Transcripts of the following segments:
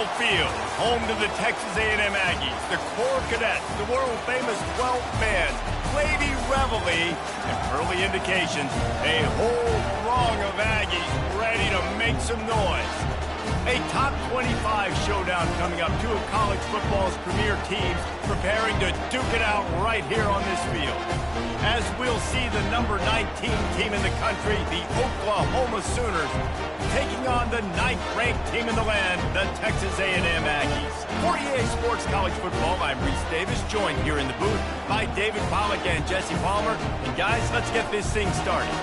Lambeau Field, home to the Texas A&M Aggies, the Corps Cadets, the world-famous 12th man, Lady Reveille, and early indications, a whole throng of Aggies ready to make some noise. A top 25 showdown coming up, two of college football's premier teams preparing to duke it out right here on this field. As we'll see the number 19 team in the country, the Oklahoma Sooners, taking on the 9th-ranked team in the land, the Texas A&M Aggies. For EA Sports College Football, I'm Reese Davis, joined here in the booth by David Pollack and Jesse Palmer. And guys, let's get this thing started.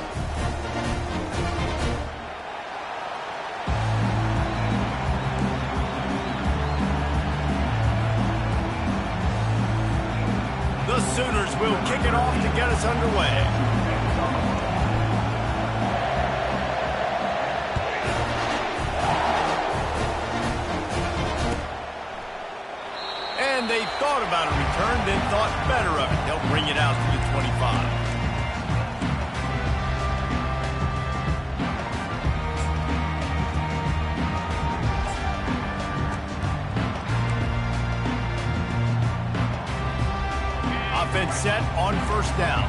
The Sooners will kick it off to get us underway. And they thought about a return, then thought better of it. They'll bring it out to the 25. Offense set on first down.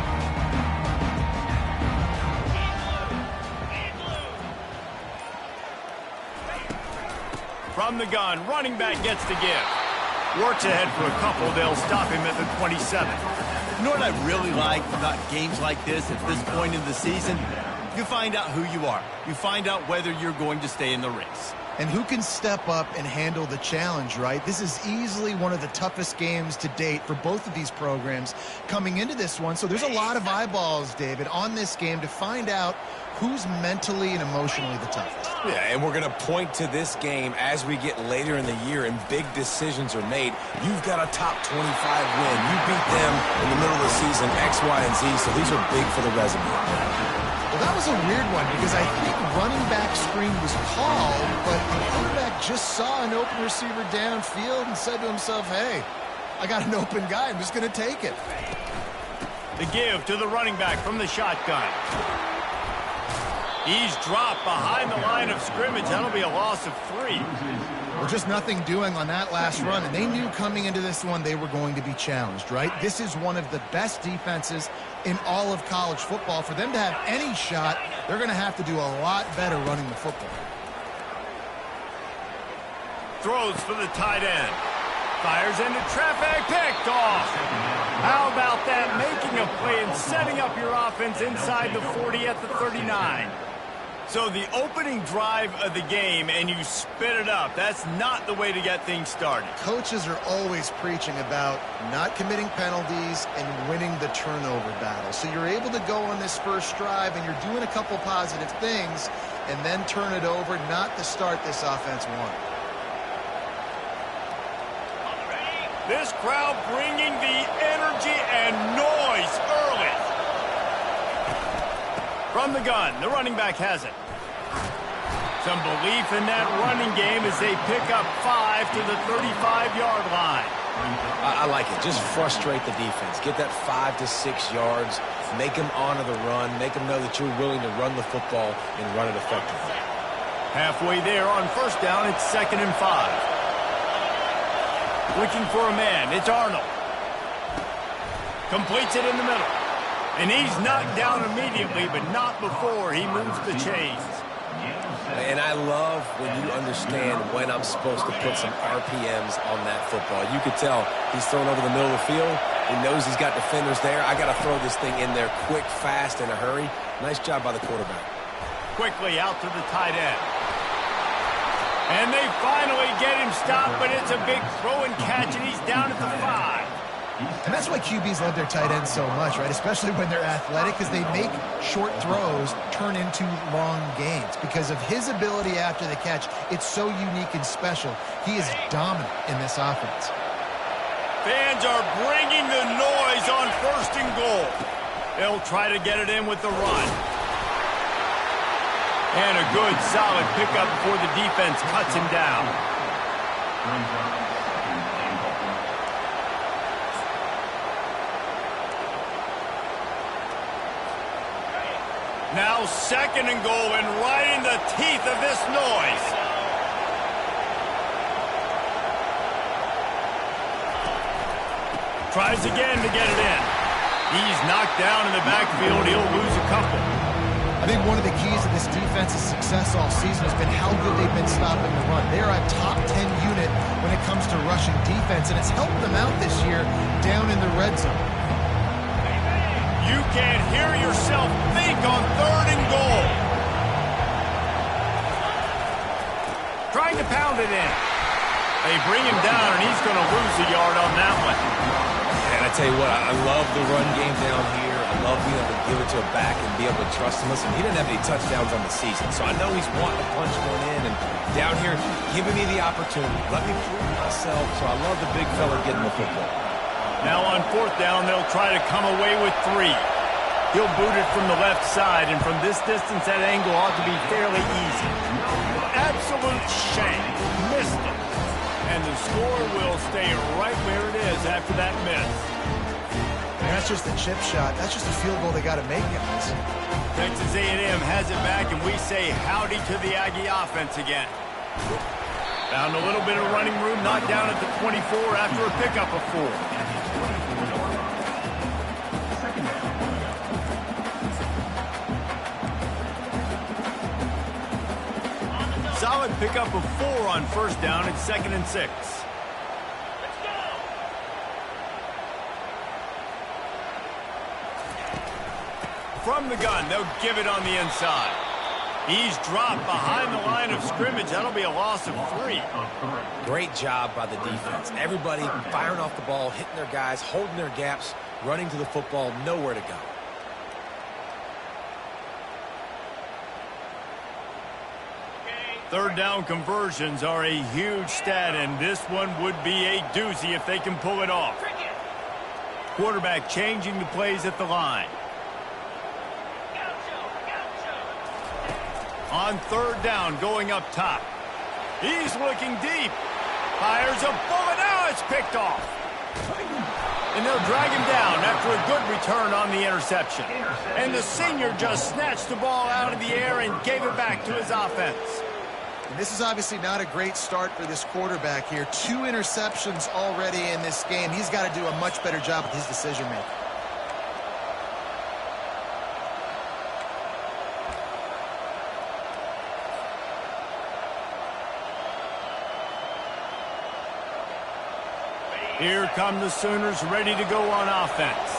From the gun, running back gets the give. Works ahead for a couple. They'll stop him at the 27. You know what I really like about games like this at this point in the season? You find out who you are. You find out whether you're going to stay in the race. And who can step up and handle the challenge, right? This is easily one of the toughest games to date for both of these programs coming into this one. So there's a lot of eyeballs, David, on this game to find out who's mentally and emotionally the toughest. Yeah, and we're going to point to this game as we get later in the year and big decisions are made. You've got a top 25 win. You beat them in the middle of the season, X, Y, and Z, so these are big for the resume. Well, that was a weird one because I think running back screen was called, but the quarterback just saw an open receiver downfield and said to himself, hey, I got an open guy. I'm just going to take it. The give to the running back from the shotgun. He's dropped behind the line of scrimmage. That'll be a loss of 3. Well, just nothing doing on that last run, and they knew coming into this one they were going to be challenged, right? This is one of the best defenses in all of college football. For them to have any shot, they're going to have to do a lot better running the football. Throws for the tight end. Fires into traffic, picked off. How about that? Making a play and setting up your offense inside the 40 at the 39. So the opening drive of the game, and you spit it up. That's not the way to get things started. Coaches are always preaching about not committing penalties and winning the turnover battle. So you're able to go on this first drive, and you're doing a couple positive things, and then turn it over, not the start this offense wanted. This crowd bringing the energy and noise early. From the gun, the running back has it. Some belief in that running game as they pick up 5 to the 35-yard line. I like it. Just frustrate the defense. Get that 5 to 6 yards. Make them honor the run. Make them know that you're willing to run the football and run it effectively. Halfway there on first down, it's 2nd and 5. Looking for a man, it's Arnold. Completes it in the middle. And he's knocked down immediately, but not before he moves the chains. And I love when you understand when I'm supposed to put some RPMs on that football. You could tell he's thrown over the middle of the field. He knows he's got defenders there. I got to throw this thing in there quick, fast, in a hurry. Nice job by the quarterback. Quickly out to the tight end. And they finally get him stopped, but it's a big throw and catch, and he's down at the 5. And that's why QBs love their tight ends so much, right? Especially when they're athletic, because they make short throws turn into long gains. Because of his ability after the catch, it's so unique and special. He is dominant in this offense. Fans are bringing the noise on 1st and goal. They'll try to get it in with the run. And a good, solid pickup before the defense cuts him down. Now 2nd and goal, and right in the teeth of this noise. Tries again to get it in. He's knocked down in the backfield. He'll lose a couple. I think one of the keys to this defense's success all season has been how good they've been stopping the run. They are a top 10 unit when it comes to rushing defense, and it's helped them out this year down in the red zone. You can't hear yourself think on 3rd and goal. Trying to pound it in. They bring him down, and he's going to lose a yard on that one. And I tell you what, I love the run game down here. I love being able to give it to a back and be able to trust him. Listen, he didn't have any touchdowns on the season, so I know he's wanting to punch one in. And down here, giving me the opportunity. Let me prove myself. So I love the big fella getting the football. Now on 4th down, they'll try to come away with 3. He'll boot it from the left side, and from this distance, that angle ought to be fairly easy. Absolute shank. Missed it. And the score will stay right where it is after that miss. And that's just the chip shot. That's just a field goal they got to make, guys. Texas A&M has it back, and we say howdy to the Aggie offense again. Found a little bit of running room, not down at the 24 after a pickup of 4. Solid pickup of 4 on 1st down. It's 2nd and 6. From the gun, they'll give it on the inside. He's dropped behind the line of scrimmage. That'll be a loss of 3. Great job by the defense. Everybody firing off the ball, hitting their guys, holding their gaps, running to the football, nowhere to go. Third down conversions are a huge stat, and this one would be a doozy if they can pull it off. Quarterback changing the plays at the line. On 3rd down, going up top. He's looking deep. Fires a bullet. Now it's picked off. And they'll drag him down after a good return on the interception. And the senior just snatched the ball out of the air and gave it back to his offense. And this is obviously not a great start for this quarterback here. 2 interceptions already in this game. He's got to do a much better job with his decision-making. Here come the Sooners ready to go on offense.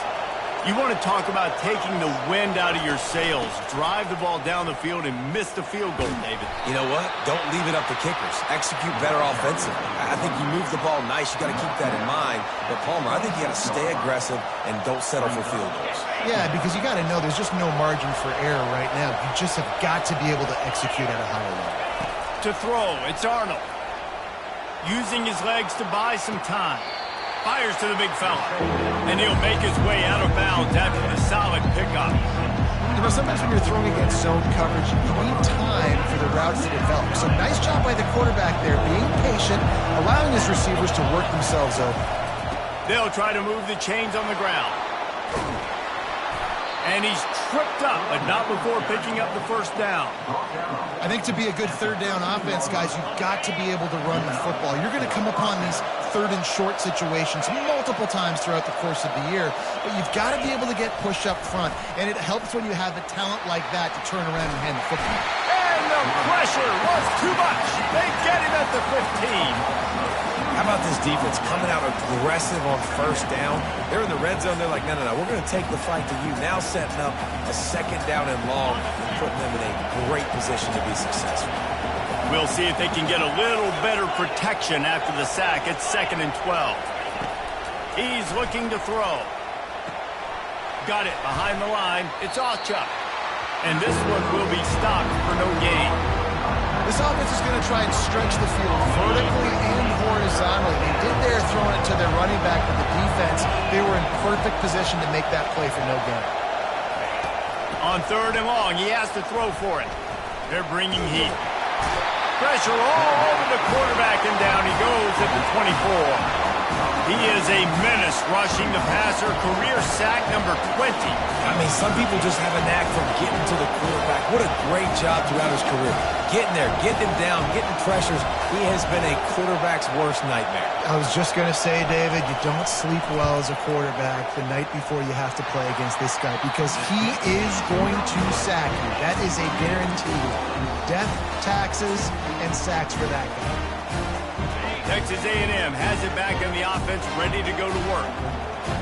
You want to talk about taking the wind out of your sails. Drive the ball down the field and miss the field goal, David. You know what? Don't leave it up to kickers. Execute better offensively. I think you move the ball nice. You got to keep that in mind. But, Palmer, I think you got to stay aggressive and don't settle for field goals. Yeah, because you got to know there's just no margin for error right now. You just have got to be able to execute at a higher level. To throw, it's Arnold. Using his legs to buy some time. Fires to the big fella. And he'll make his way out of bounds after the solid pickup. You know, sometimes when you're throwing against zone coverage, you need time for the routes to develop. So nice job by the quarterback there, being patient, allowing his receivers to work themselves over. They'll try to move the chains on the ground. And he's tripped up, but not before picking up the 1st down. I think to be a good 3rd down offense, guys, you've got to be able to run the football. You're going to come upon these 3rd and short situations multiple times throughout the course of the year, but you've got to be able to get push up front, and it helps when you have a talent like that to turn around and hand the football. And the pressure was too much. They get him at the 15. How about this defense coming out aggressive on 1st down? They're in the red zone. They're like, no, we're going to take the fight to you. Now setting up a 2nd down and long and putting them in a great position to be successful. We'll see if they can get a little better protection after the sack. It's 2nd and 12. He's looking to throw. Got it behind the line. It's Ocha. And this one will be stopped for no gain. This offense is going to try and stretch the field vertically and horizontally. They did there throwing it to their running back with the defense. They were in perfect position to make that play for no gain. On 3rd and long, he has to throw for it. They're bringing heat. Pressure all over the quarterback, and down he goes at the 24. He is a menace rushing the passer, career sack number 20. I mean, some people just have a knack for getting to the quarterback. What a great job throughout his career. Getting there, getting him down, getting pressures. He has been a quarterback's worst nightmare. I was just going to say, David, you don't sleep well as a quarterback the night before you have to play against this guy because he is going to sack you. That is a guarantee. Death, taxes, and sacks for that guy. Texas A&M has it back on the offense, ready to go to work.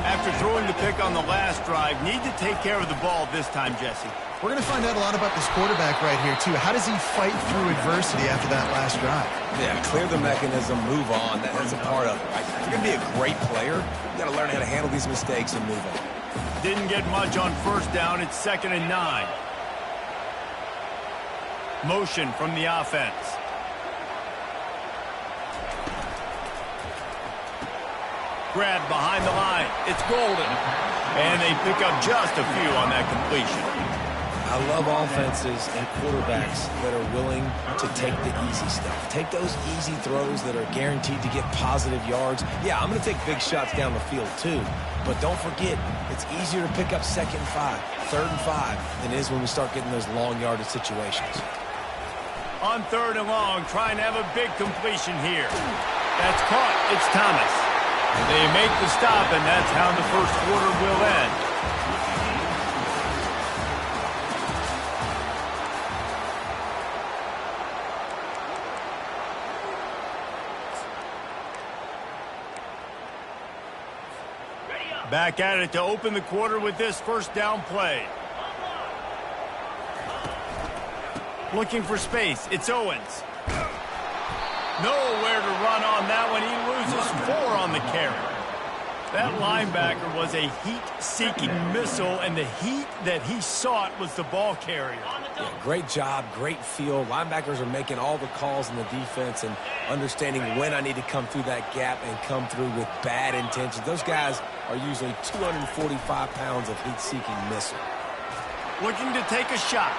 After throwing the pick on the last drive, need to take care of the ball this time, Jesse. We're going to find out a lot about this quarterback right here, too. How does he fight through adversity after that last drive? Yeah, clear the mechanism, move on. That's a part of it, right? If you're going to be a great player, you got to learn how to handle these mistakes and move on. Didn't get much on first down. It's 2nd and 9. Motion from the offense. Grab behind the line. It's Golden. And they pick up just a few on that completion. I love offenses and quarterbacks that are willing to take the easy stuff. Take those easy throws that are guaranteed to get positive yards. Yeah, I'm going to take big shots down the field too. But don't forget, it's easier to pick up 2nd and 5, 3rd and 5 than it is when we start getting those long yardage situations. On 3rd and long, trying to have a big completion here. That's caught. It's Thomas. They make the stop, and that's how the first quarter will end. Back at it to open the quarter with this first down play. Looking for space. It's Owens. Nowhere to run on that one. He loses 4 on the carry. That linebacker was a heat-seeking missile, and the heat that he sought was the ball carrier. Yeah, great job, great feel. Linebackers are making all the calls in the defense and understanding when I need to come through that gap and come through with bad intentions. Those guys are usually 245 pounds of heat-seeking missile. Looking to take a shot.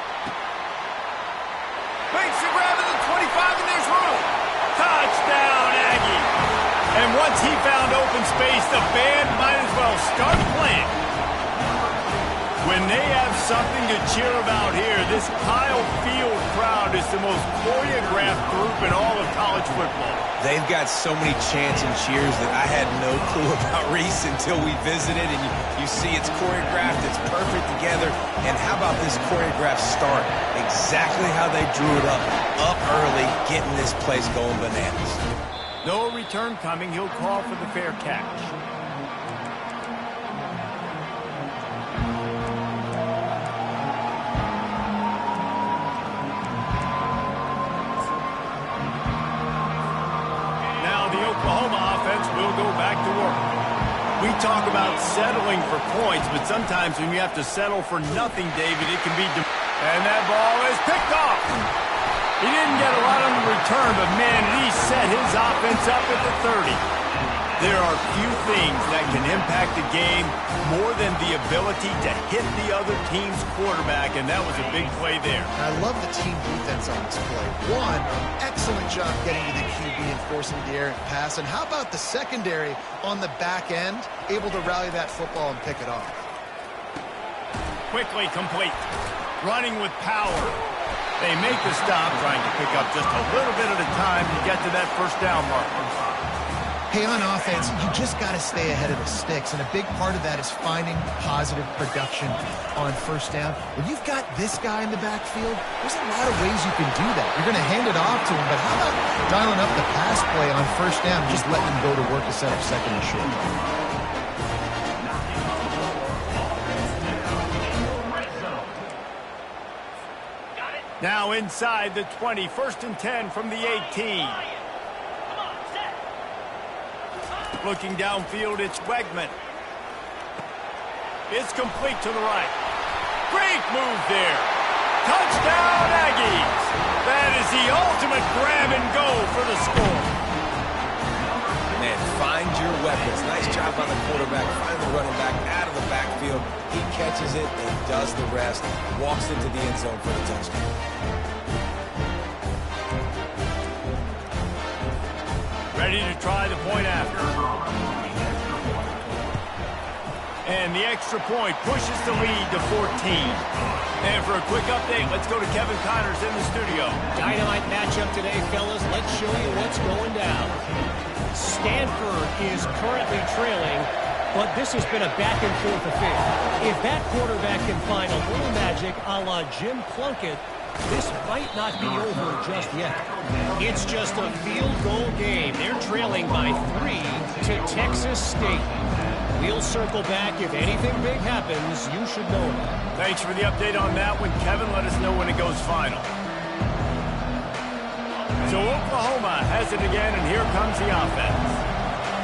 Makes the grab at the 25, and there's room. Touchdown, Aggie. And once he found open space, the band might as well start playing. When they have something to cheer about here, this Kyle Field crowd is the most choreographed group in all of college football. They've got so many chants and cheers that I had no clue about Reese until we visited, and you see it's choreographed, it's perfect together. And how about this choreographed start? Exactly how they drew it up early, getting this place going bananas. No return coming. He'll call for the fair catch. Now the Oklahoma offense will go back to work. We talk about settling for points, but sometimes when you have to settle for nothing, David, it can be... And that ball is picked off. He didn't get a lot on the return, but, man, he set his offense up at the 30. There are few things that can impact the game more than the ability to hit the other team's quarterback, and that was a big play there. I love the team defense on this play. One, excellent job getting to the QB and forcing the errant pass. And how about the secondary on the back end, able to rally that football and pick it off? Quickly complete. Running with power. They make the stop, trying to pick up just a little bit at a time to get to that first down mark. Hey, on offense, you just got to stay ahead of the sticks, and a big part of that is finding positive production on first down. When you've got this guy in the backfield, there's a lot of ways you can do that. You're going to hand it off to him, but how about dialing up the pass play on first down, just letting him go to work to set up 2nd and short? Now inside the 20, 1st and 10 from the 18. Looking downfield, it's Wegman. It's complete to the right. Great move there. Touchdown, Aggies. That is the ultimate grab and go for the score. Man, find your weapons. Nice job by the quarterback. Find the running back out of the backfield. He catches it and does the rest. Walks into the end zone for the touchdown. Ready to try the point after. And the extra point pushes the lead to 14. And for a quick update, let's go to Kevin Connors in the studio. Dynamite matchup today, fellas. Let's show you what's going down. Stanford is currently trailing, but this has been a back-and-forth affair. If that quarterback can find a little magic a la Jim Plunkett, this might not be over just yet. It's just a field goal game. They're trailing by 3 to Texas State. We'll circle back. If anything big happens, you should know it. Thanks for the update on that one, Kevin. Let us know when it goes final. So Oklahoma has it again, and here comes the offense.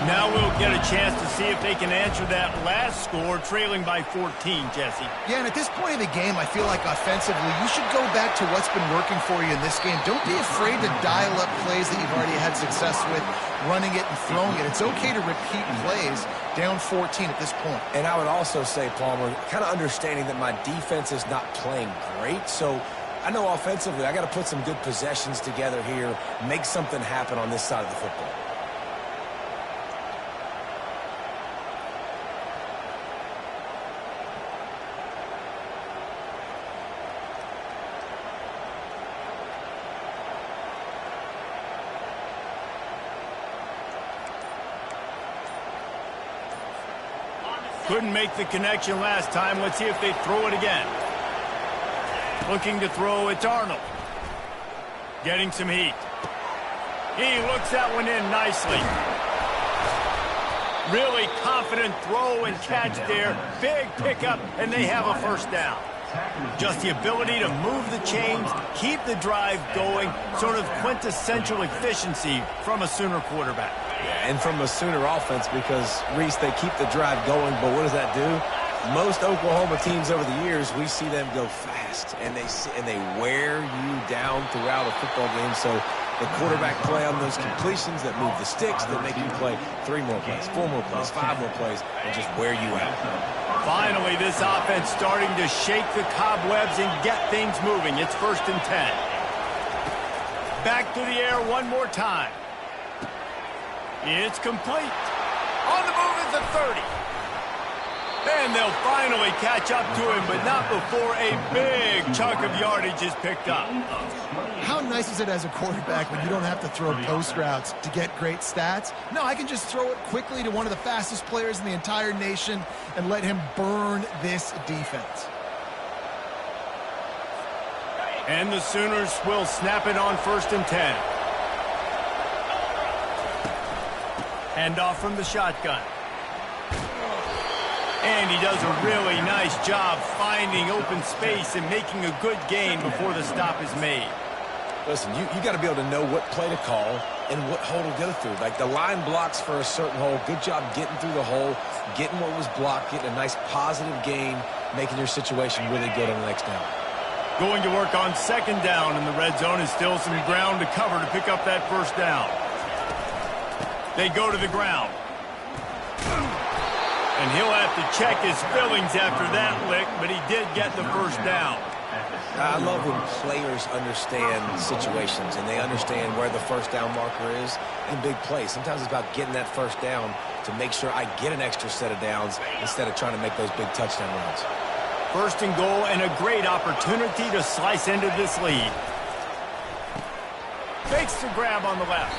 Now we'll get a chance to see if they can answer that last score, trailing by 14, Jesse. Yeah, and at this point in the game, I feel like offensively, you should go back to what's been working for you in this game. Don't be afraid to dial up plays that you've already had success with, running it and throwing it. It's okay to repeat plays down 14 at this point. And I would also say, Palmer, kind of understanding that my defense is not playing great, so I know offensively I got to put some good possessions together here, make something happen on this side of the football. Couldn't make the connection last time. Let's see if they throw it again. Looking to throw, it's Arnold. Getting some heat. He looks that one in nicely. Really confident throw and catch there. Big pickup, and they have a first down. Just the ability to move the chains, keep the drive going, sort of quintessential efficiency from a Sooner quarterback. Yeah, and from a Sooner offense because, Reese, they keep the drive going, but what does that do? Most Oklahoma teams over the years, we see them go fast, and they wear you down throughout a football game. So the quarterback play on those completions that move the sticks, that make you play 3 more plays, 4 more plays, 5 more plays, and just wear you out. Finally, this offense starting to shake the cobwebs and get things moving. It's 1st and 10. Back to the air one more time. It's complete. On the move is the 30. And they'll finally catch up to him, but not before a big chunk of yardage is picked up. How nice is it as a quarterback when you don't have to throw post routes to get great stats? No, I can just throw it quickly to one of the fastest players in the entire nation and let him burn this defense. And the Sooners will snap it on 1st and 10. Handoff from the shotgun. And he does a really nice job finding open space and making a good gain before the stop is made. Listen, you got to be able to know what play to call and what hole to go through. Like the line blocks for a certain hole. Good job getting through the hole, getting what was blocked, getting a nice positive gain, making your situation really good on the next down. Going to work on 2nd down, and the red zone is still some ground to cover to pick up that 1st down. They go to the ground. And he'll have to check his fillings after that lick, but he did get the 1st down. I love when players understand situations and they understand where the 1st down marker is in big plays. Sometimes it's about getting that 1st down to make sure I get an extra set of downs instead of trying to make those big touchdown runs. 1st and goal, and a great opportunity to slice into this lead. Fakes the grab on the left.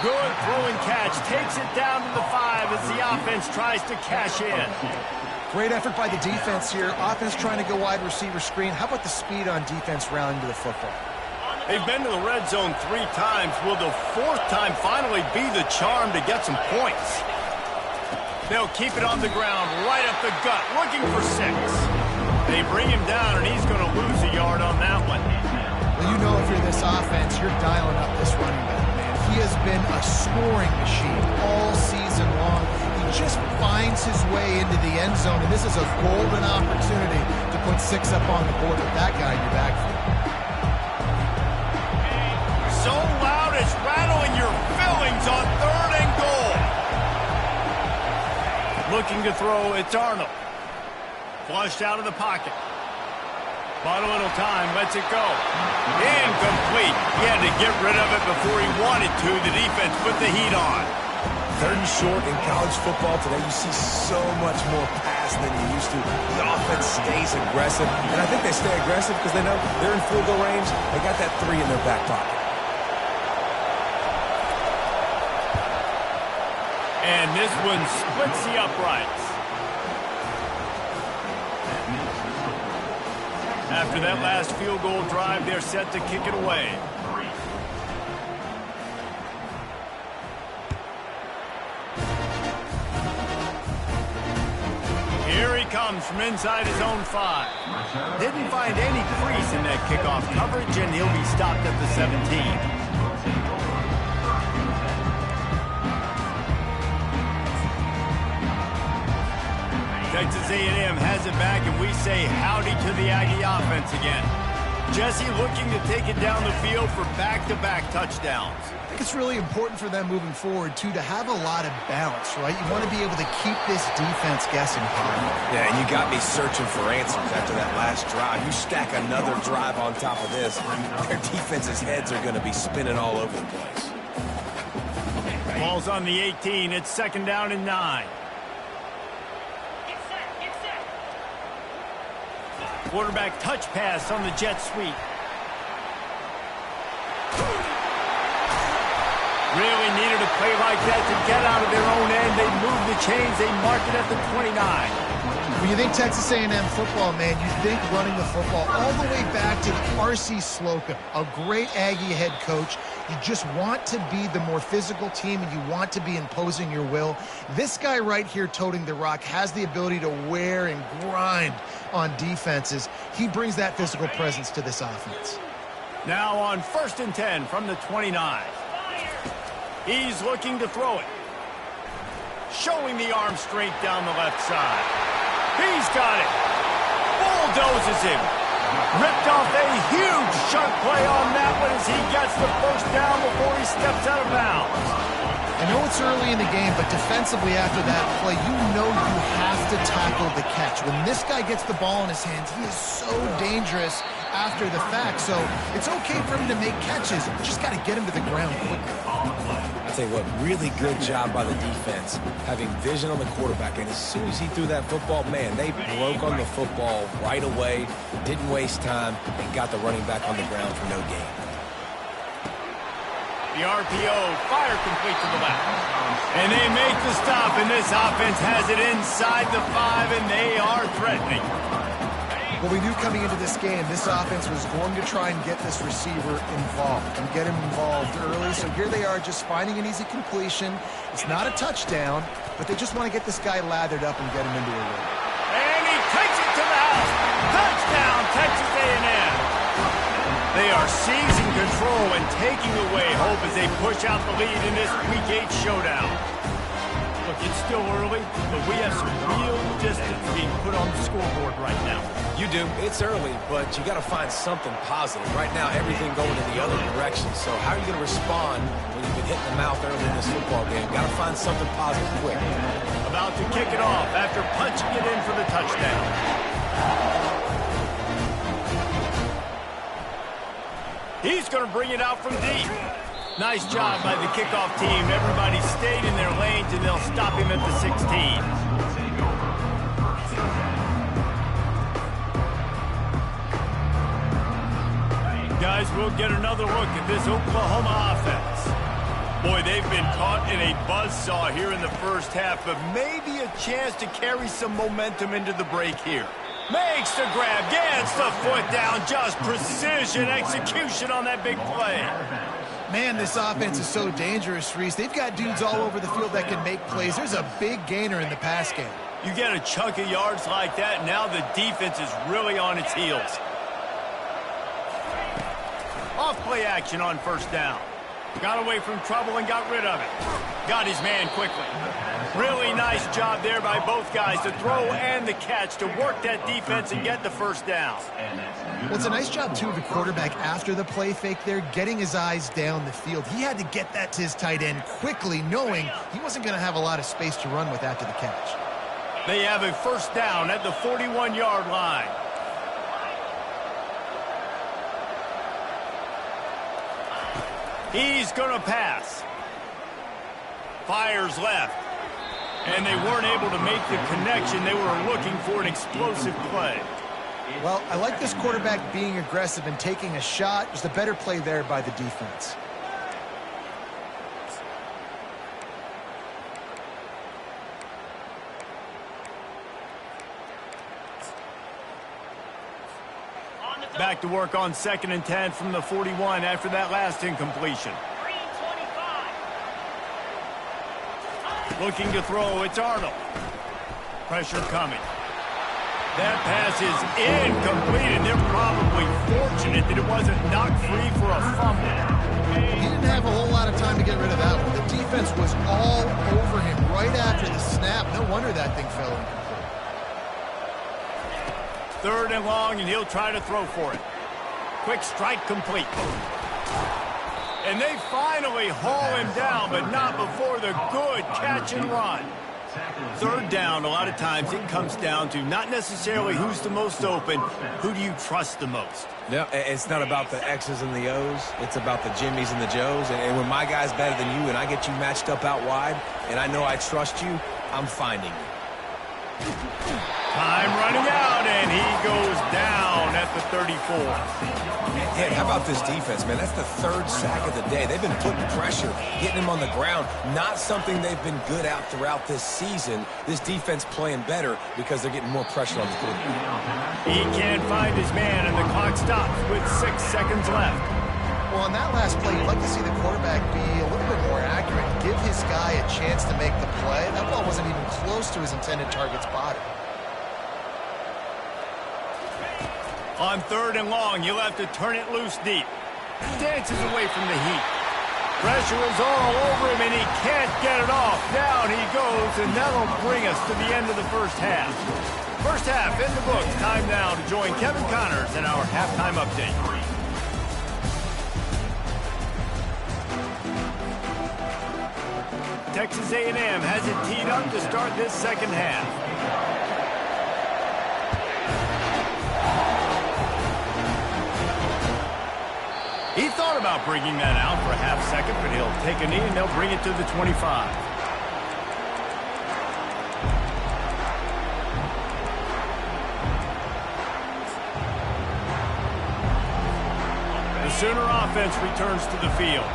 Good throw and catch. Takes it down to the 5 as the offense tries to cash in. Great effort by the defense here. Offense trying to go wide receiver screen. How about the speed on defense rounding to the football? They've been to the red zone 3 times. Will the 4th time finally be the charm to get some points? They'll keep it on the ground, right up the gut, looking for 6. They bring him down, and he's going to lose a yard on that one. Well, you know if you're this offense, you're dialing up this running back, man. He has been a scoring machine all season long. He just finds his way into the end zone, and this is a golden opportunity to put 6 up on the board with that guy in your backfield. So loud it's rattling your fillings on 3rd and goal. Looking to throw, it's Arnold. Flushed out of the pocket. Bought a little time, lets it go. Incomplete. He had to get rid of it before he wanted to. The defense put the heat on. 3rd and short in college football today, you see so much more pass faster than you used to. The offense stays aggressive, and I think they stay aggressive because they know they're in field goal range. They got that 3 in their back pocket. And this one splits the uprights. After that last field goal drive, they're set to kick it away. Here he comes from inside his own 5. Didn't find any crease in that kickoff coverage, and he'll be stopped at the 17. Texas A&M has it back, and we say howdy to the Aggie offense again. Jesse looking to take it down the field for back-to-back touchdowns. I think it's really important for them moving forward, too, to have a lot of balance, right? You want to be able to keep this defense guessing, Powell. Yeah, and you got me searching for answers after that last drive. You stack another drive on top of this, their defense's heads are going to be spinning all over the place. Ball's on the 18. It's 2nd down and 9. Quarterback touch pass on the jet sweep. Really needed a play like that to get out of their own end. They move the chains. They mark it at the 29. When you think Texas A&M football, man, you think running the football all the way back to R.C. Slocum, a great Aggie head coach. You just want to be the more physical team, and you want to be imposing your will. This guy right here toting the rock has the ability to wear and grind on defenses. He brings that physical presence to this offense. Now on 1st and 10 from the 29. He's looking to throw it. Showing the arm strength down the left side. He's got it. Bulldozes him. Ripped off a huge chunk play on that one as he gets the 1st down before he steps out of bounds. I know it's early in the game, but defensively after that play, you know you have to tackle the catch. When this guy gets the ball in his hands, he is so dangerous after the fact. So it's okay for him to make catches. You just got to get him to the ground quickly. I tell you what, really good job by the defense, having vision on the quarterback. And as soon as he threw that football, man, they broke on the football right away, didn't waste time, and got the running back on the ground for no gain. The RPO, fire complete to the left. And they make the stop, and this offense has it inside the 5, and they are threatening. Well, we knew coming into this game, this offense was going to try and get this receiver involved and get him involved early. So here they are just finding an easy completion. It's not a touchdown, but they just want to get this guy lathered up and get him into a rhythm. And he takes it to the house. Touchdown, Texas A&M. They are seizing control and taking away hope as they push out the lead in this Week 8 showdown. Look, it's still early, but we have some real distance being put on the scoreboard right now. You do. It's early, but you got to find something positive. Right now, everything going in the other direction. So how are you going to respond when you've been hit in the mouth early in this football game? Got to find something positive quick. About to kick it off after punching it in for the touchdown. He's going to bring it out from deep. Nice job by the kickoff team. Everybody stayed in their lanes, and they'll stop him at the 16. Guys, we'll get another look at this Oklahoma offense. Boy, they've been caught in a buzzsaw here in the first half, but maybe a chance to carry some momentum into the break here. Makes the grab, gets the foot down, just precision execution on that big play. Man, this offense is so dangerous, Reese. They've got dudes all over the field that can make plays. There's a big gainer in the pass game. You get a chunk of yards like that, now the defense is really on its heels. Off-play action on 1st down. Got away from trouble and got rid of it. Got his man quickly. Really nice job there by both guys to throw and the catch to work that defense and get the 1st down. Well, it's a nice job, too, of the quarterback after the play fake there, getting his eyes down the field. He had to get that to his tight end quickly, knowing he wasn't going to have a lot of space to run with after the catch. They have a 1st down at the 41-yard line. He's going to pass. Fires left. And they weren't able to make the connection. They were looking for an explosive play. Well, I like this quarterback being aggressive and taking a shot. Just a better play there by the defense. Back to work on 2nd and 10 from the 41 after that last incompletion. Looking to throw, it's Arnold. Pressure coming. That pass is incomplete, and they're probably fortunate that it wasn't knocked free for a fumble. He didn't have a whole lot of time to get rid of that one. The defense was all over him right after the snap. No wonder that thing fell incomplete. 3rd and long, and he'll try to throw for it. Quick strike complete. And they finally haul him down, but not before the good catch and run. 3rd down, a lot of times it comes down to not necessarily who's the most open, who do you trust the most? Yeah, it's not about the X's and the O's. It's about the Jimmys and the Joes. And when my guy's better than you and I get you matched up out wide and I know I trust you, I'm finding you. Time running out, and he goes down at the 34. Hey, how about this defense, man? That's the 3rd sack of the day. They've been putting pressure, getting him on the ground. Not something they've been good at throughout this season. This defense playing better because they're getting more pressure on the quarterback. He can't find his man, and the clock stops with 6 seconds left. Well, on that last play, you'd like to see the quarterback be a little bit more accurate. Give his guy a chance to make the play. That ball wasn't even close to his intended target's body. On 3rd and long, you'll have to turn it loose deep. Dances away from the heat. Pressure is all over him, and he can't get it off. Down he goes, and that'll bring us to the end of the first half. First half in the books. Time now to join Kevin Connors in our halftime update. Texas A&M has it teed up to start this second half. He thought about bringing that out for a half second, but he'll take a knee and they'll bring it to the 25. The Sooner offense returns to the field.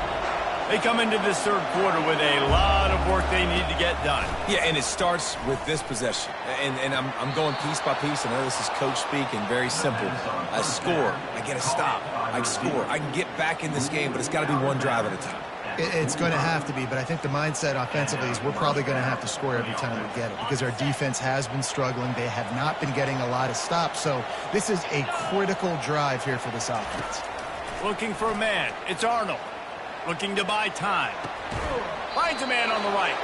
They come into this 3rd quarter with a lot of work they need to get done. Yeah, and it starts with this possession. And I'm going piece by piece. I know this is coach speak and very simple. I score. I get a stop. I score. I can get back in this game, but it's got to be one drive at a time. It's going to have to be, but I think the mindset offensively is we're probably going to have to score every time we get it because our defense has been struggling. They have not been getting a lot of stops, so this is a critical drive here for this offense. Looking for a man. It's Arnold. Looking to buy time. Finds a man on the right.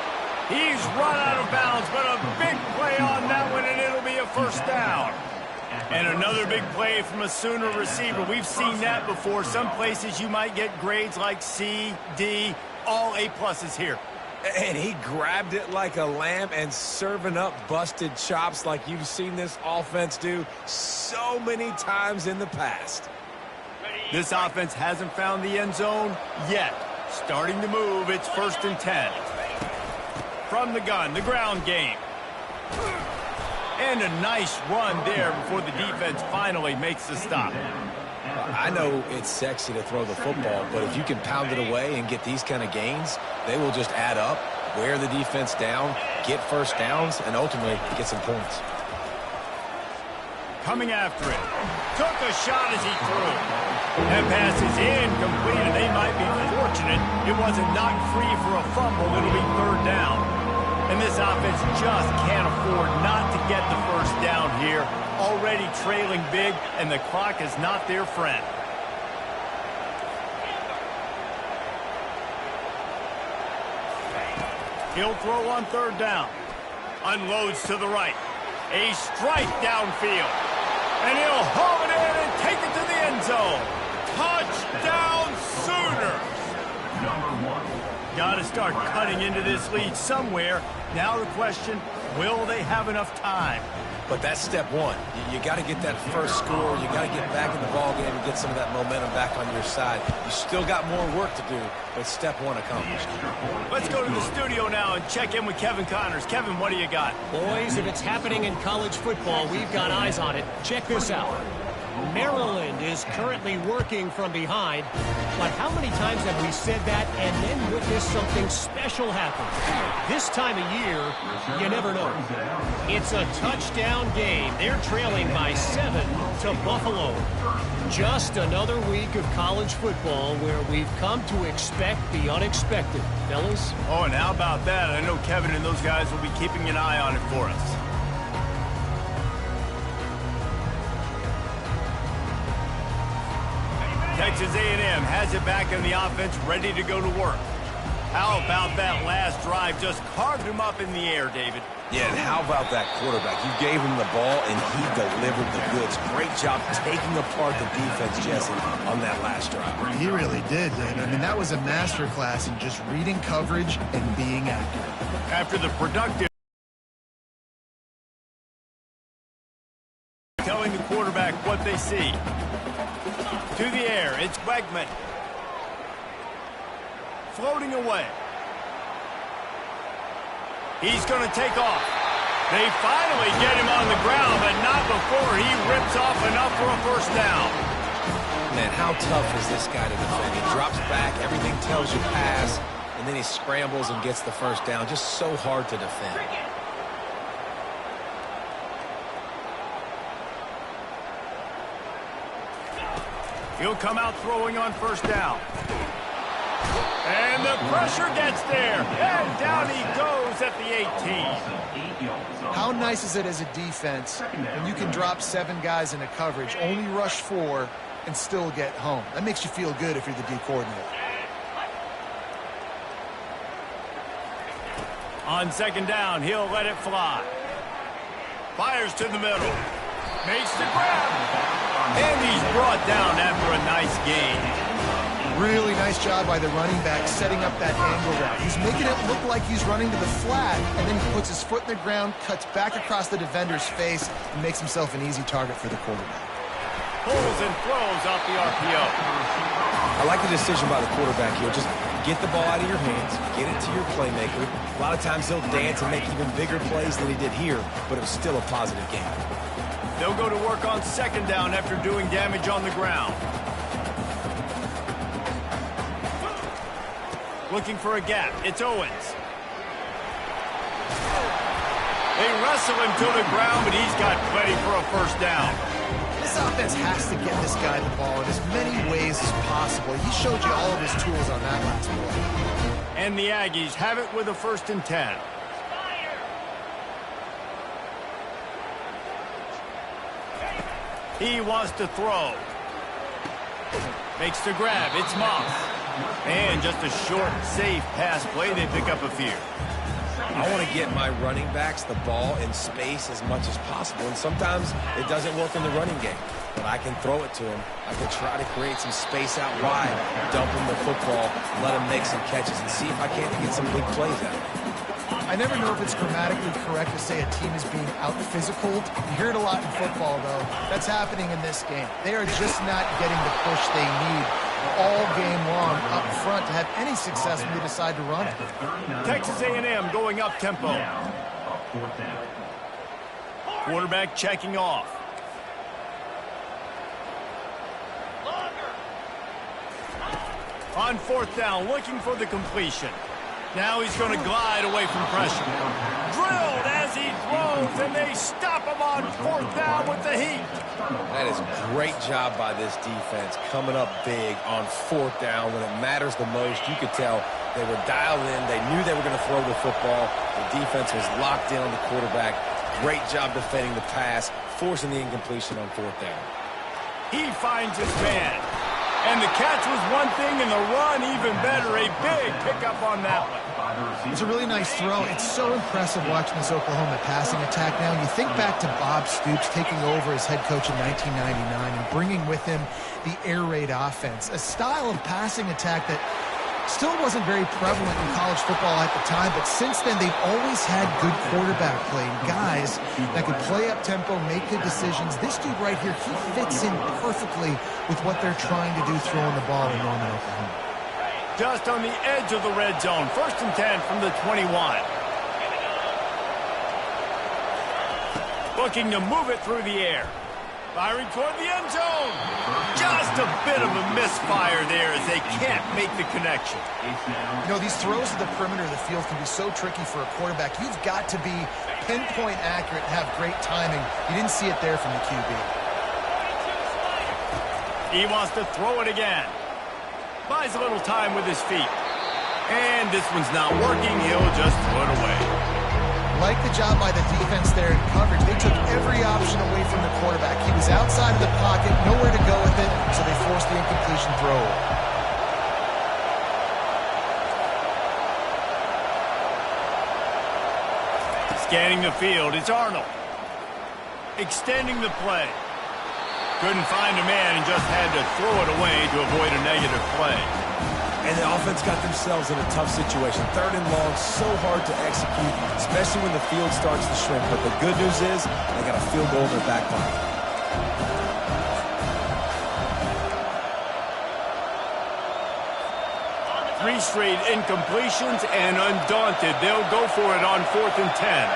He's run out of bounds, but a big play on that one, and it'll be a first down. And another big play from a Sooner receiver. We've seen that before. Some places you might get grades like C, D, all A-pluses here. And he grabbed it like a lamb and serving up busted chops like you've seen this offense do so many times in the past. This offense hasn't found the end zone yet. Starting to move, it's 1st and 10. From the gun, the ground game. And a nice run there before the defense finally makes the stop. I know it's sexy to throw the football, but if you can pound it away and get these kind of gains, they will just add up, wear the defense down, get first downs, and ultimately get some points. Coming after it. Took a shot as he threw. That pass is incomplete, and they might be fortunate it wasn't knocked free for a fumble. It'll be 3rd down. And this offense just can't afford not to get the first down here. Already trailing big, and the clock is not their friend. He'll throw on 3rd down. Unloads to the right. A strike downfield. And he'll haul it in and take it to the end zone. Touchdown Sooners! Got to start cutting into this lead somewhere. Now the question, will they have enough time? But that's step one. You got to get that first score. You got to get back in the ball game and get some of that momentum back on your side. You still got more work to do, but step one accomplished. Let's go to the studio now and check in with Kevin Connors. Kevin, what do you got? Boys, if it's happening in college football, we've got eyes on it. Check this out. Maryland is currently working from behind, but how many times have we said that and then witnessed something special happen? This time of year, you never know. It's a touchdown game. They're trailing by 7 to Buffalo. Just another week of college football where we've come to expect the unexpected, fellas. Oh, and how about that? I know Kevin and those guys will be keeping an eye on it for us. Texas A&M has it back in the offense, ready to go to work. How about that last drive? Just carved him up in the air, David. Yeah, and how about that quarterback? You gave him the ball, and he delivered the goods. Great job taking apart the defense, Jesse, on that last drive. He really did, David. I mean, that was a masterclass in just reading coverage and being accurate. After the productive telling the quarterback what they see. To the air, it's Wegman. Floating away. He's going to take off. They finally get him on the ground, but not before he rips off enough for a first down. Man, how tough is this guy to defend? He drops back, everything tells you pass, and then he scrambles and gets the first down. Just so hard to defend. He'll come out throwing on first down. And the pressure gets there. And down he goes at the 18. How nice is it as a defense when you can drop 7 guys into coverage, only rush 4, and still get home? That makes you feel good if you're the D coordinator. On second down, he'll let it fly. Fires to the middle. Makes the grab. And he's brought down after a nice gain. Really nice job by the running back setting up that angle route. He's making it look like he's running to the flat, and then he puts his foot in the ground, cuts back across the defender's face, and makes himself an easy target for the quarterback. Pulls and throws off the RPO. I like the decision by the quarterback here. Just get the ball out of your hands, get it to your playmaker. A lot of times he'll dance and make even bigger plays than he did here, but it was still a positive game. They'll go to work on second down after doing damage on the ground. Looking for a gap. It's Owens. They wrestle him to the ground, but he's got plenty for a first down. This offense has to get this guy the ball in as many ways as possible. He showed you all of his tools on that last play. And the Aggies have it with a 1st and 10. He wants to throw. Makes the grab. It's Moss. And just a short, safe pass play. They pick up a few. I want to get my running backs the ball in space as much as possible. And sometimes it doesn't work in the running game. But I can throw it to him. I can try to create some space out wide, dump him the football, let him make some catches, and see if I can't get some big plays out of it. I never know if it's grammatically correct to say a team is being out-physicaled. You hear it a lot in football, though. That's happening in this game. They are just not getting the push they need all game long up front to have any success when they decide to run it. Texas A&M going up tempo. Quarterback checking off. On 4th down, looking for the completion. Now he's going to glide away from pressure. Drilled as he throws, and they stop him on 4th down with the heat. That is a great job by this defense, coming up big on 4th down when it matters the most. You could tell they were dialed in. They knew they were going to throw the football. The defense was locked in on the quarterback. Great job defending the pass, forcing the incompletion on 4th down. He finds his man. And the catch was one thing, and the run even better. A big pickup on that one. It's a really nice throw. It's so impressive watching this Oklahoma passing attack now. You think back to Bob Stoops taking over as head coach in 1999 and bringing with him the air raid offense, a style of passing attack that Still wasn't very prevalent in college football at the time, but since then they've always had good quarterback play. And guys that could play up tempo, make good decisions. This dude right here, he fits in perfectly with what they're trying to do throwing the ball in Norman, Oklahoma. Just on the edge of the red zone. 1st and 10 from the 21. Looking to move it through the air. Firing toward the end zone. Just a bit of a misfire there as they can't make the connection. You know, these throws to the perimeter of the field can be so tricky for a quarterback. You've got to be pinpoint accurate and have great timing. You didn't see it there from the QB. He wants to throw it again. Buys a little time with his feet. And this one's not working. He'll just throw it away. Like the job by the defense there in coverage. They took every option away from the quarterback. He was outside of the pocket, nowhere to go with it, so they forced the incompletion throw. Scanning the field, it's Arnold. Extending the play. Couldn't find a man and just had to throw it away to avoid a negative play. And the offense got themselves in a tough situation. 3rd and long, so hard to execute, especially when the field starts to shrink. But the good news is they got a field goal in their back pocket. 3 straight incompletions, and undaunted, they'll go for it on 4th and 10.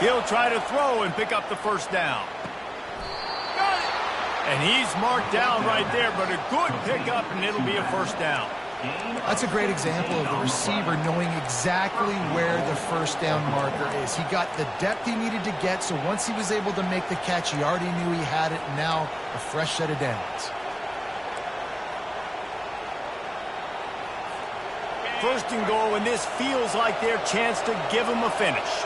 He'll try to throw and pick up the 1st down. And he's marked down right there, but a good pickup, and it'll be a 1st down. That's a great example of the receiver knowing exactly where the 1st down marker is. He got the depth he needed to get, so once he was able to make the catch, he already knew he had it, and now a fresh set of downs. 1st and goal, and this feels like their chance to give him a finish.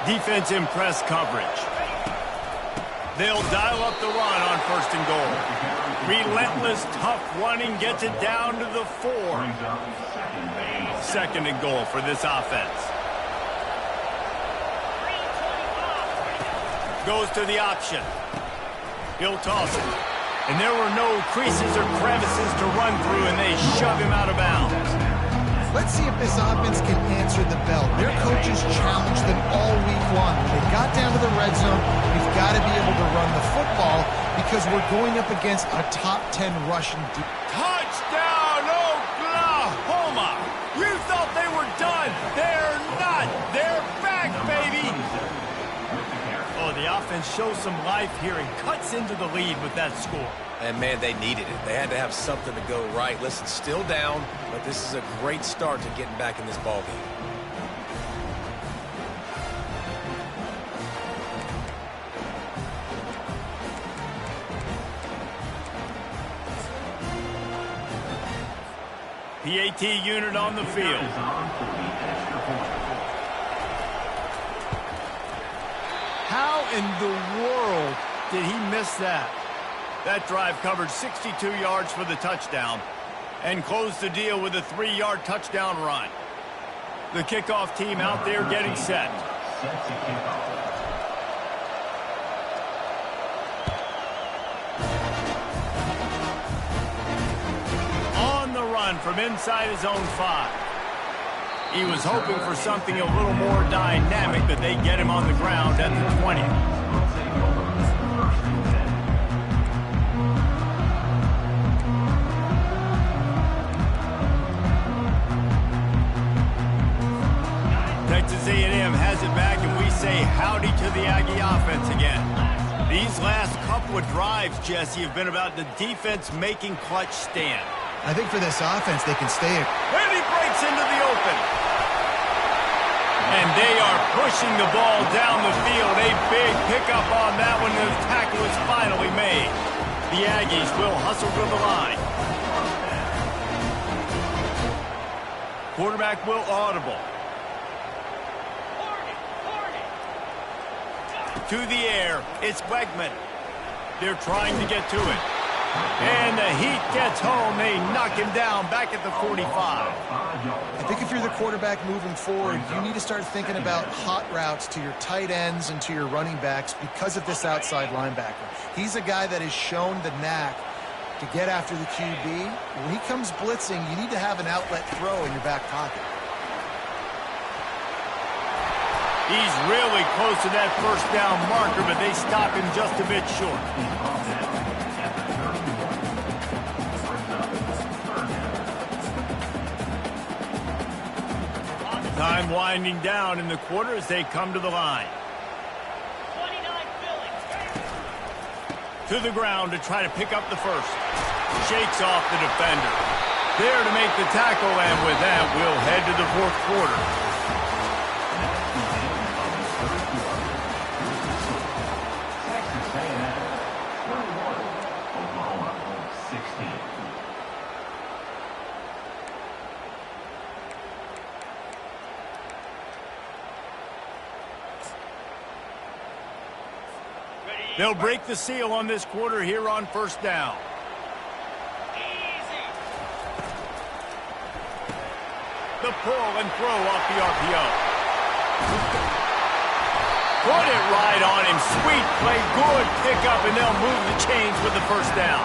Defense in press coverage. They'll dial up the run on 1st and goal. Relentless, tough running gets it down to the 4. 2nd and goal for this offense. Goes to the option. He'll toss it. And there were no creases or crevices to run through, and they shove him out of bounds. Let's see if this offense can answer the bell. Their coaches challenged them all week long. When they got down to the red zone, we've got to be able to run the football because we're going up against a top 10 rushing defense. Touchdown, Oklahoma! You thought they were done. They're not. They're back, baby. Oh, the offense shows some life here and cuts into the lead with that score. And, man, they needed it. They had to have something to go right. Listen, still down, but this is a great start to getting back in this ballgame. PAT unit on the field. How in the world did he miss that? That drive covered 62 yards for the touchdown and closed the deal with a 3-yard touchdown run. The kickoff team out there getting set. On the run from inside his own 5. He was hoping for something a little more dynamic, but they get him on the ground at the 20. Texas A&M has it back, and we say howdy to the Aggie offense again. These last couple of drives, Jesse, have been about the defense making clutch stand. I think for this offense, they can stay it. And he breaks into the open. And they are pushing the ball down the field. A big pickup on that one. The tackle is finally made. The Aggies will hustle to the line. Quarterback will audible. To the air. It's Wegman. They're trying to get to it. And the heat gets home. They knock him down back at the 45. I think if you're the quarterback moving forward, you need to start thinking about hot routes to your tight ends and to your running backs because of this outside linebacker. He's a guy that has shown the knack to get after the QB. When he comes blitzing, you need to have an outlet throw in your back pocket. He's really close to that first down marker, but they stop him just a bit short. Time winding down in the quarter as they come to the line. To the ground to try to pick up the first. Shakes off the defender. There to make the tackle, and with that, we'll head to the fourth quarter. They'll break the seal on this quarter here on first down. The pull and throw off the RPO. Put it right on him. Sweet play. Good pickup, and they'll move the chains with the first down.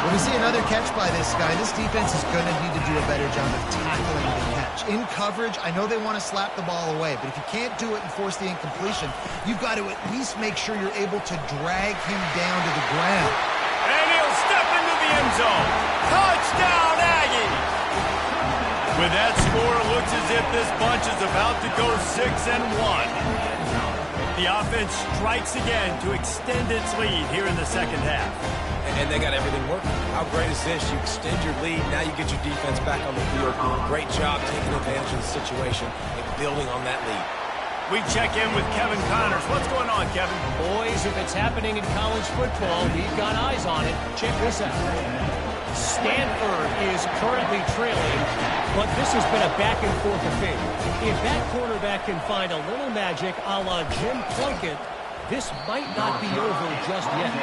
When we see another catch by this guy, this defense is going to need to do a better job of tackling the catch. In coverage, I know they want to slap the ball away, but if you can't do it and force the incompletion, you've got to at least make sure you're able to drag him down to the ground. And he'll step into the end zone. Touchdown, Aggies! With that score, it looks as if this bunch is about to go 6-1. The offense strikes again to extend its lead here in the second half. And they got everything working. How great is this? You extend your lead, now you get your defense back on the field. Great job taking advantage of the situation and building on that lead. We check in with Kevin Connors. What's going on, Kevin? Boys, if it's happening in college football, we've got eyes on it. Check this out. Stanford is currently trailing, but this has been a back-and-forth affair. If that quarterback can find a little magic a la Jim Plunkett, this might not be over just yet.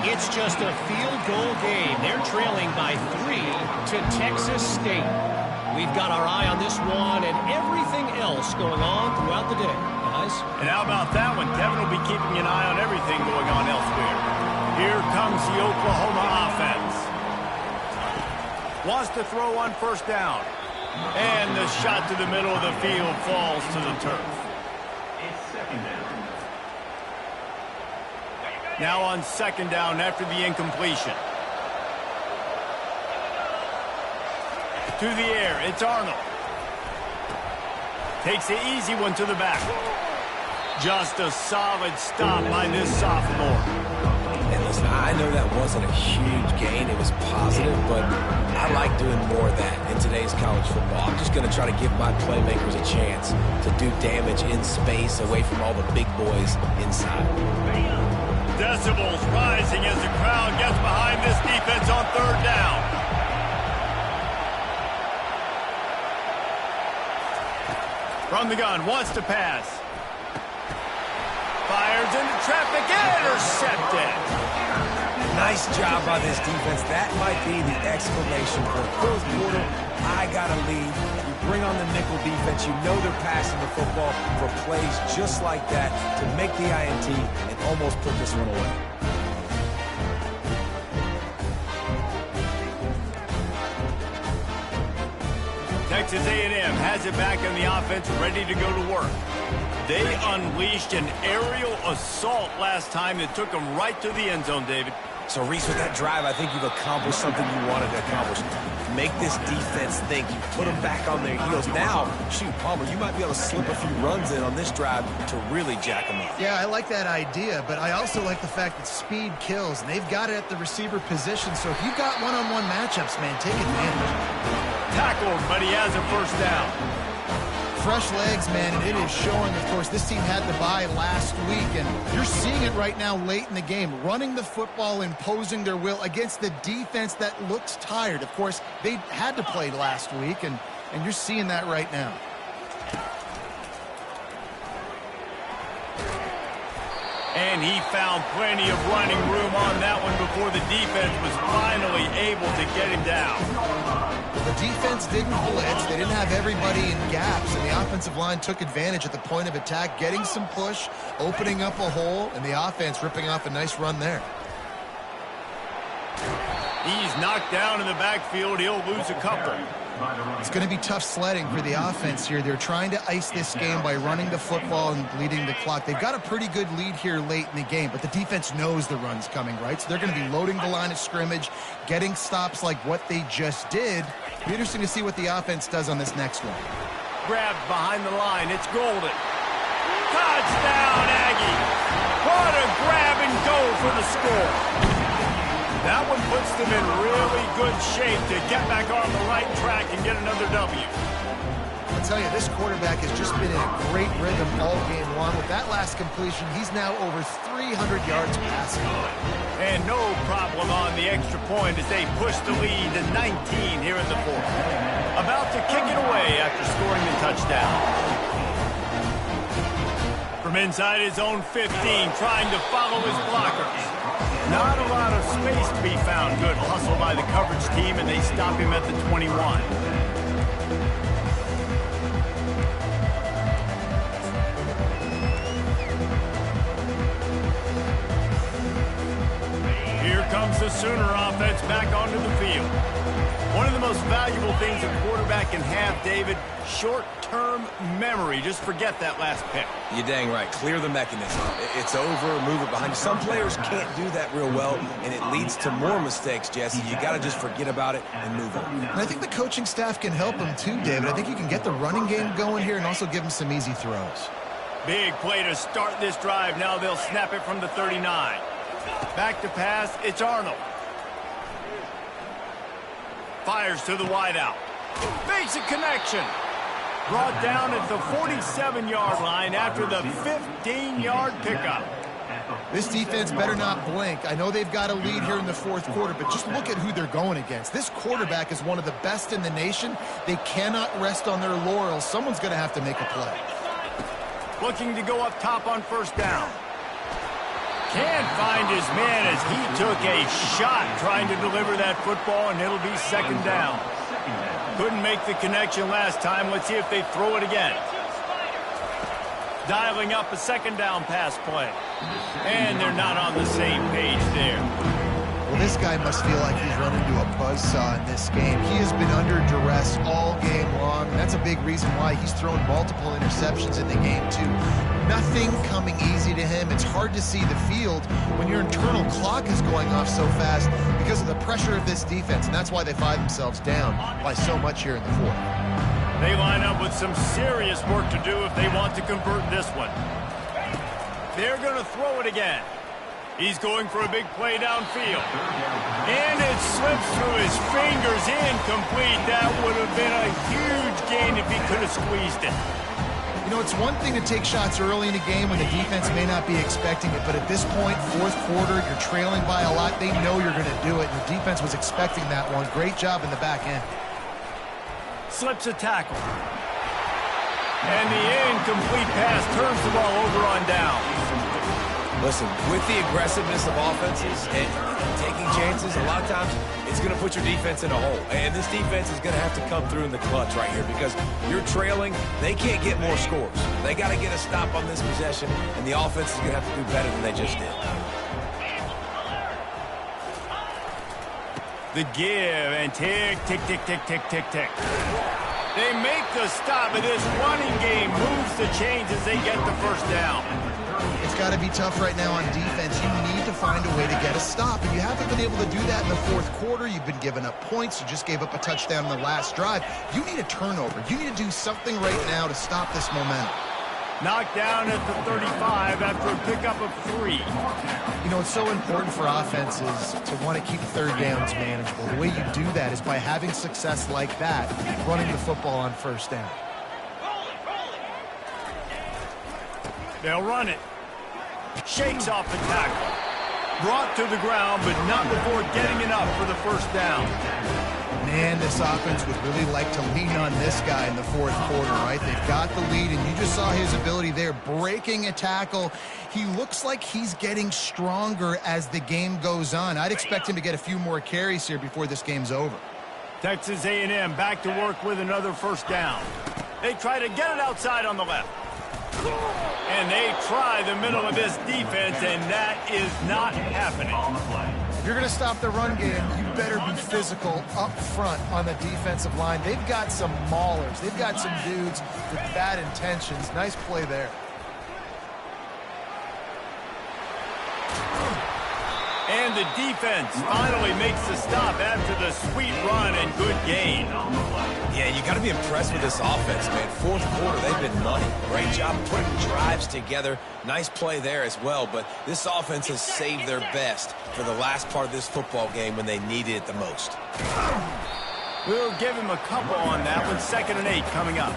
It's just a field goal game. They're trailing by 3 to Texas State. We've got our eye on this one and everything else going on throughout the day, guys. And how about that one? Kevin will be keeping an eye on everything going on elsewhere. Here comes the Oklahoma offense. Wants to throw on first down. And the shot to the middle of the field falls to the turf. Now on second down after the incompletion. To the air, it's Arnold. Takes the easy one to the back. Just a solid stop by this sophomore. And listen, I know that wasn't a huge gain. It was positive, but I like doing more of that in today's college football. I'm just going to try to give my playmakers a chance to do damage in space away from all the big boys inside. Decibels rising as the crowd gets behind this defense on third down. From the gun, wants to pass. Fires into traffic, intercepted. Nice job by this defense. That might be the exclamation point. Fourth quarter, I got a lead. You bring on the nickel defense. You know they're passing the football for plays just like that to make the INT and almost put this one away. Texas A&M has it back on the offense, ready to go to work. They unleashed an aerial assault last time that took them right to the end zone, David. So, Reese, with that drive, I think you've accomplished something you wanted to accomplish. Make this defense think. You put them back on their heels. Now, shoot, Palmer, you might be able to slip a few runs in on this drive to really jack them up. Yeah, I like that idea, but I also like the fact that speed kills, and they've got it at the receiver position. So if you've got one-on-one matchups, man, take advantage. Tackled, but he has a first down. Fresh legs, man, and it is showing. Of course, this team had the bye last week, and you're seeing it right now late in the game, running the football, imposing their will against the defense that looks tired. Of course, they had to play last week, and you're seeing that right now. And he found plenty of running room on that one before the defense was finally able to get him down. The defense didn't blitz. They didn't have everybody in gaps, and the offensive line took advantage at the point of attack, getting some push, opening up a hole, and the offense ripping off a nice run there. He's knocked down in the backfield. He'll lose a couple. It's going to be tough sledding for the offense here. They're trying to ice this game by running the football and bleeding the clock. They've got a pretty good lead here late in the game, but the defense knows the run's coming, right? So they're going to be loading the line of scrimmage, getting stops like what they just did. It'll be interesting to see what the offense does on this next one. Grabbed behind the line. It's Golden. Touchdown, Aggie. What a grab and go for the score. That one puts them in really good shape to get back on the right track and get another W. I'll tell you, this quarterback has just been in a great rhythm all game long. With that last completion, he's now over 300 yards passing. And no problem on the extra point as they push the lead to 19 here in the fourth. About to kick it away after scoring the touchdown. From inside his own 15, trying to follow his blockers. Not a lot of space to be found. Good hustle by the coverage team, and they stop him at the 21. Here comes the Sooner offense back onto the field. One of the most valuable things a quarterback can have, David, short-term memory. Just forget that last pick. You're dang right. Clear the mechanism. It's over, move it behind you. Some players can't do that real well, and it leads to more mistakes, Jesse. You got to just forget about it and move on. And I think the coaching staff can help him too, David. I think you can get the running game going here and also give him some easy throws. Big play to start this drive. Now they'll snap it from the 39. Back to pass. It's Arnold. Fires to the wideout. Basic connection. Brought down at the 47-yard line after the 15-yard pickup. This defense better not blink. I know they've got a lead here in the fourth quarter, but just look at who they're going against. This quarterback is one of the best in the nation. They cannot rest on their laurels. Someone's going to have to make a play. Looking to go up top on first down. Can't find his man as he took a shot trying to deliver that football, and it'll be second down. Couldn't make the connection last time. Let's see if they throw it again. Dialing up a second down pass play. And they're not on the same page there. Well, this guy must feel like he's run into a buzzsaw in this game. He has been under duress all game long, and that's a big reason why he's thrown multiple interceptions in the game, too. Nothing coming easy to him. It's hard to see the field when your internal clock is going off so fast because of the pressure of this defense, and that's why they find themselves down by so much here in the fourth. They line up with some serious work to do if they want to convert this one. They're going to throw it again. He's going for a big play downfield. And it slips through his fingers, incomplete. That would have been a huge gain if he could have squeezed it. You know, it's one thing to take shots early in a game when the defense may not be expecting it, but at this point, fourth quarter, you're trailing by a lot. They know you're going to do it, and the defense was expecting that one. Great job in the back end. Slips a tackle. And the incomplete pass turns the ball over on down. Listen, with the aggressiveness of offenses and taking chances, a lot of times it's going to put your defense in a hole. And this defense is going to have to come through in the clutch right here because you're trailing. They can't get more scores. They got to get a stop on this possession, and the offense is going to have to do better than they just did. The give and tick, tick, tick, tick, tick, tick, tick. They make the stop, and this running game moves the chains as they get the first down. It's got to be tough right now on defense. You need to find a way to get a stop, and you haven't been able to do that in the fourth quarter. You've been giving up points. You just gave up a touchdown in the last drive. You need a turnover. You need to do something right now to stop this momentum. Knocked down at the 35 after a pickup of 3. You know, it's so important for offenses to want to keep third downs manageable. The way you do that is by having success like that, running the football on first down. They'll run it. Shakes off the tackle. Brought to the ground, but not before getting enough for the first down. Man, this offense would really like to lean on this guy in the fourth quarter, right? They've got the lead, and you just saw his ability there, breaking a tackle. He looks like he's getting stronger as the game goes on. I'd expect him to get a few more carries here before this game's over. Texas A&M back to work with another first down. They try to get it outside on the left. And they try the middle of this defense, and that is not happening. If you're going to stop the run game, you better be physical up front on the defensive line. They've got some maulers. They've got some dudes with bad intentions. Nice play there. And the defense finally makes the stop after the sweet run and good gain. Yeah, you got to be impressed with this offense, man. Fourth quarter, they've been money. Great job putting drives together. Nice play there as well, but this offense has saved their best for the last part of this football game when they needed it the most. We'll give him a couple on that one. 2nd and 8 coming up.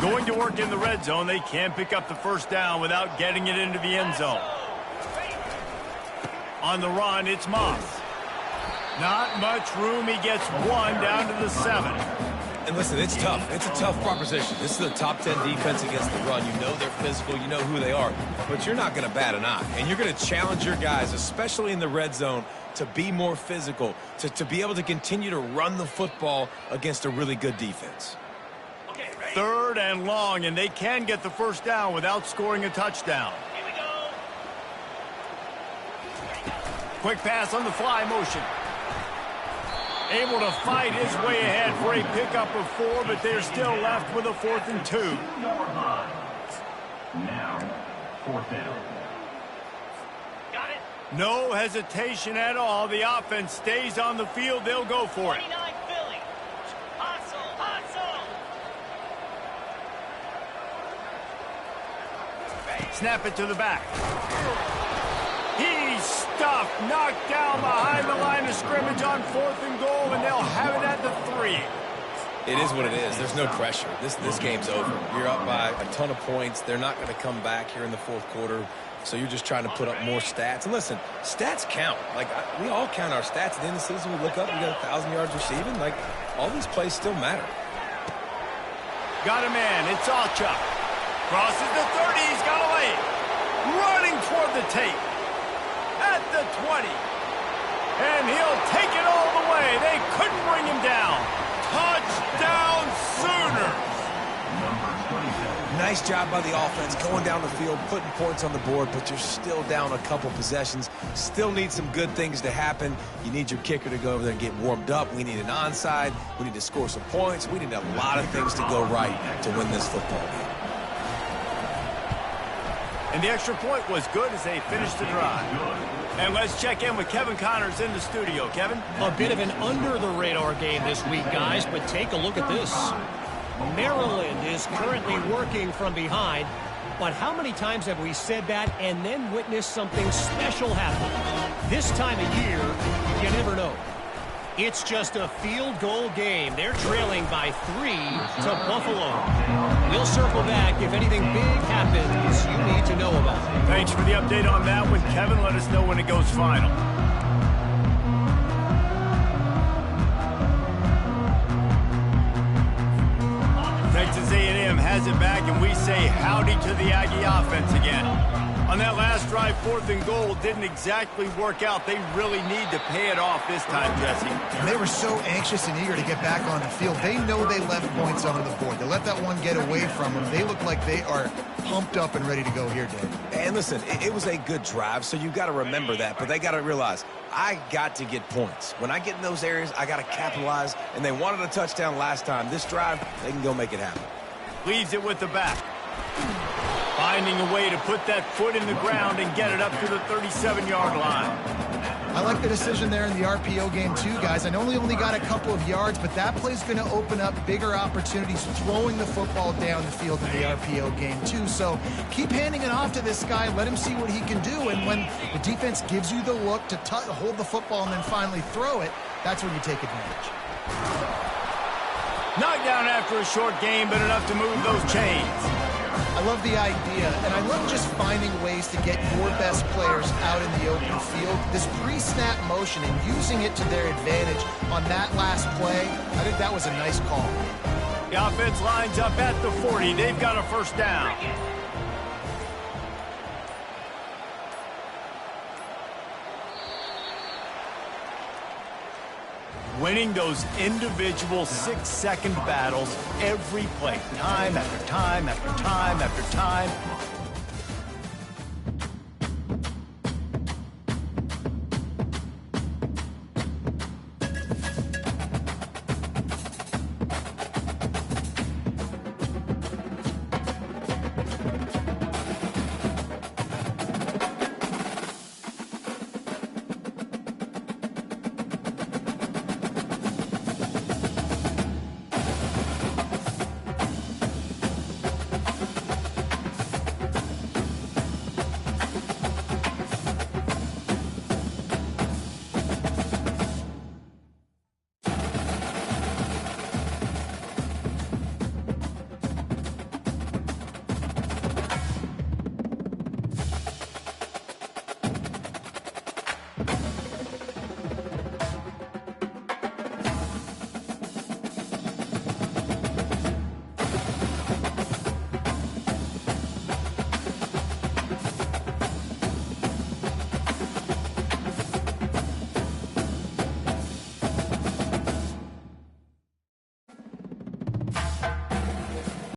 Going to work in the red zone. They can't pick up the first down without getting it into the end zone. On the run, it's Moss. Not much room. He gets one down to the 7. And listen, it's tough. It's a tough proposition. This is a top 10 defense against the run. You know they're physical. You know who they are. But you're not going to bat an eye. And you're going to challenge your guys, especially in the red zone, to be more physical, to be able to continue to run the football against a really good defense. 3rd and long, and they can get the first down without scoring a touchdown. Here we go. Quick pass on the fly motion. Able to fight his way ahead for a pickup of 4, but they're still left with a 4th and 2. Now, 4th down. Got it. No hesitation at all. The offense stays on the field. They'll go for it. 29 Philly. Hustle, hustle. Snap it to the back. He's stuffed, knocked down behind the line of scrimmage on 4th and goal, and they'll have it at the 3. It is what it is. There's no pressure. This game's over. You're up by a ton of points. They're not going to come back here in the fourth quarter, so you're just trying to put up more stats. And listen, stats count. Like, we all count our stats. At the end of the season, we look up, we got 1,000 yards receiving. Like, all these plays still matter. Got a man. It's Alchuk. Crosses the 30. He's got a lane. Running toward the tape. At the 20. And he'll take it all the way. They couldn't bring him down. Touchdown Sooners. Nice job by the offense going down the field, putting points on the board, but you're still down a couple possessions. Still need some good things to happen. You need your kicker to go over there and get warmed up. We need an onside. We need to score some points. We need a lot of things to go right to win this football game. And the extra point was good as they finished the drive. And let's check in with Kevin Connors in the studio. Kevin? A bit of an under-the-radar game this week, guys, but take a look at this. Maryland is currently working from behind, but how many times have we said that and then witnessed something special happen? This time of year, you never know. It's just a field goal game. They're trailing by 3 to Buffalo. We'll circle back if anything big happens you need to know about. Thanks for the update on that one, Kevin. Let us know when it goes final. Texas A&M has it back, and we say howdy to the Aggie offense again. On that last drive, 4th and goal didn't exactly work out. They really need to pay it off this time, Jesse. They were so anxious and eager to get back on the field. They know they left points on the board. They let that one get away from them. They look like they are pumped up and ready to go here, Dave. And listen, it was a good drive, so you got to remember that. But they got to realize, I got to get points. When I get in those areas, I got to capitalize. And they wanted a touchdown last time. This drive, they can go make it happen. Leaves it with the back. Finding a way to put that foot in the ground and get it up to the 37-yard line. I like the decision there in the RPO game too, guys. I know he only got a couple of yards, but that play's going to open up bigger opportunities throwing the football down the field in the RPO game too. So keep handing it off to this guy. Let him see what he can do. And when the defense gives you the look to hold the football and then finally throw it, that's when you take advantage. Knocked down after a short game, but enough to move those chains. I love the idea, and I love just finding ways to get your best players out in the open field. This pre-snap motion and using it to their advantage on that last play, I think that was a nice call. The offense lines up at the 40. They've got a first down. Winning those individual 6-second battles every play, time after time after time after time.